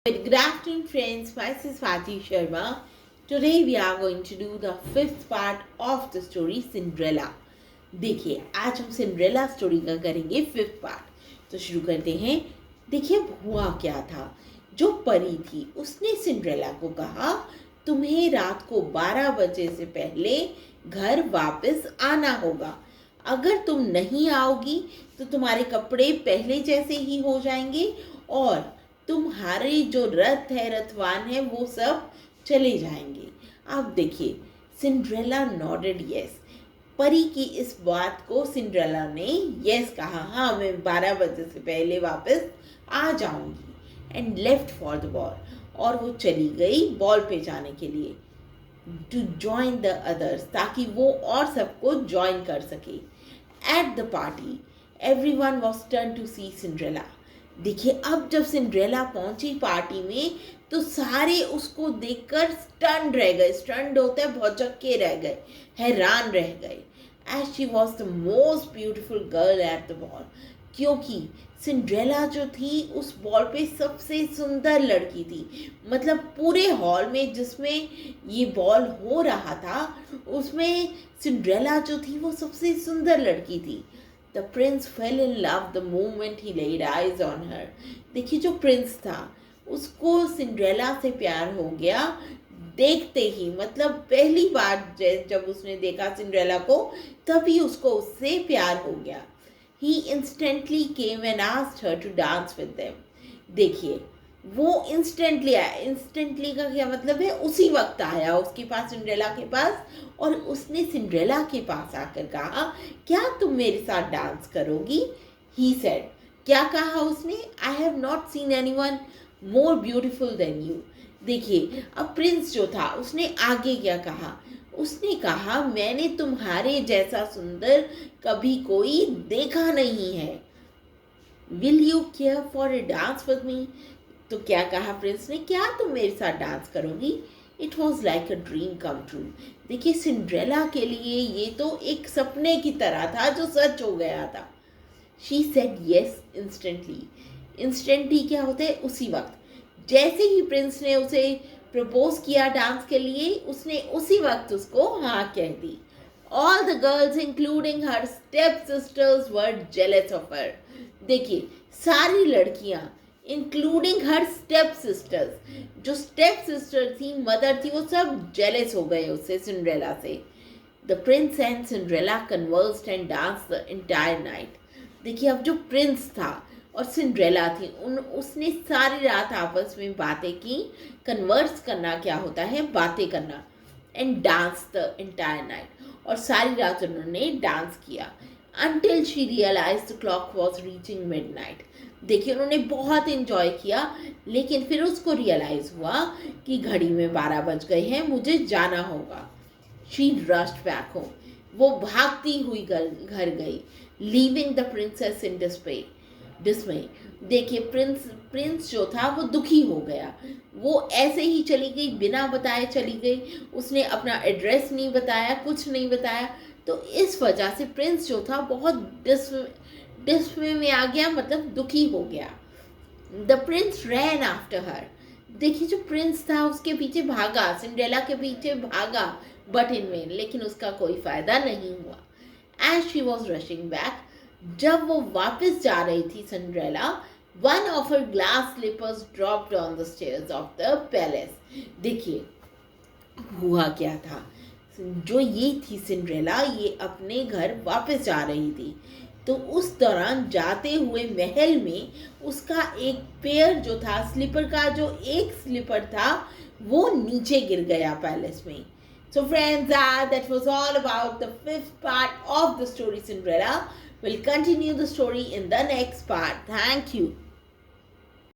Good afternoon, friends. Myself is Swati Sharma. Today we are going to do the fifth part of the story Cinderella. देखिए आज हम Cinderella story का करेंगे fifth part. तो शुरू करते हैं। देखिए अब हुआ क्या था। जो परी थी उसने सिंड्रेला को कहा तुम्हें रात को 12 बजे से पहले घर वापस आना होगा। अगर तुम नहीं आओगी तो तुम्हारे कपड़े पहले जैसे ही हो जाएंगे और तुम्हारे जो रथ है रथवान है वो सब चले जाएंगे। अब देखिए सिंड्रेला नॉडेड यस। परी की इस बात को सिंड्रेला ने यस कहा, हाँ मैं 12 बजे से पहले वापस आ जाऊंगी। And left for the ball, और वो चली गई बॉल पे जाने के लिए टू जॉइन द अदर्स, ताकि वो और सबको ज्वाइन कर सके। At the party everyone was turn to see Cinderella. देखिए अब जब सिंड्रेला पहुंची पार्टी में तो सारे उसको देखकर स्टन्ड रह गए। स्टन्ड होता है भौचक्के रह गए, हैरान रह गए। As she was the most beautiful girl at the ball, क्योंकि सिंड्रेला जो थी उस बॉल पे सबसे सुंदर लड़की थी। मतलब पूरे हॉल में जिसमें ये बॉल हो रहा था उसमें सिंड्रेला जो थी वो सबसे सुंदर लड़की थी। The prince fell in love the moment he laid eyes on her. देखिए जो प्रिंस था उसको सिंड्रेला से प्यार हो गया देखते ही। मतलब पहली बार जब उसने देखा सिंड्रेला को तभी उसको उससे प्यार हो गया। He instantly came and asked her to dance with them. देखिए वो इंस्टेंटली आया। इंस्टेंटली का क्या मतलब है, उसी वक्त आया उसके पास, सिंड्रेला के पास, और उसने सिंड्रेला के पास आकर कहा क्या तुम मेरे साथ डांस करोगी। ही सेड, क्या कहा उसने, I have not seen anyone more beautiful than you. देखिए अब प्रिंस जो था उसने आगे क्या कहा, उसने कहा मैंने तुम्हारे जैसा सुंदर कभी कोई देखा नहीं है। Will you care for a dance with me. तो क्या कहा प्रिंस ने, क्या तुम मेरे साथ डांस करोगी। It was like a dream come true. देखिए सिंड्रेला के लिए ये तो एक सपने की तरह था जो सच हो गया था। She said yes instantly. Instantly क्या होता है, उसी वक्त। जैसे ही प्रिंस ने उसे प्रपोज किया डांस के लिए उसने उसी वक्त उसको हाँ कह दी। All the girls including her step sisters were jealous of her. देखिए सारी लड़कियां इंक्लूडिंग हर स्टेप सिस्टर्स, जो स्टेप सिस्टर थी मदर थी, वो सब जेलस हो गए उससे, सिंड्रेला से। The prince and Cinderella conversed and danced the entire night. देखिए अब जो प्रिंस था और सिंड्रेला थी उसने सारी रात आपस में बातें की। कन्वर्स करना क्या होता है, बातें करना। And danced the entire night, और सारी रात उन्होंने डांस किया। Until she realized the clock was reaching midnight. देखिए उन्होंने बहुत इंजॉय किया लेकिन फिर उसको रियलाइज हुआ कि घड़ी में 12 बज गए हैं, मुझे जाना होगा। She rushed back home. वो भागती हुई घर गई, leaving the princess in dismay. देखिए प्रिंस जो था वो दुखी हो गया। वो ऐसे ही चली गई, बिना बताए चली गई। उसने अपना एड्रेस नहीं बताया, कुछ नहीं बताया। तो इस वजह से प्रिंस जो था बहुत डिस्मे में आ गया, मतलब दुखी हो गया। The Prince rain after her. देखिए जो प्रिंस था उसके पीछे भागा, सिंड्रेला के पीछे भागा, बट इन वेन, लेकिन उसका कोई फायदा नहीं हुआ। As she was rushing back, जब वो वापस जा रही थी Cinderella, one of her glass slippers dropped on the stairs of the palace. देखिए हुआ क्या था, जो ये थी सिंड्रेला ये अपने घर वापस जा रही थी। तो उस दौरान जाते हुए महल में उसका एक पैर जो था, स्लीपर का जो एक स्लीपर था वो नीचे गिर गया पैलेस में। So friends, that was all about the fifth part of the story Cinderella. We'll continue the story in the next part. Thank you.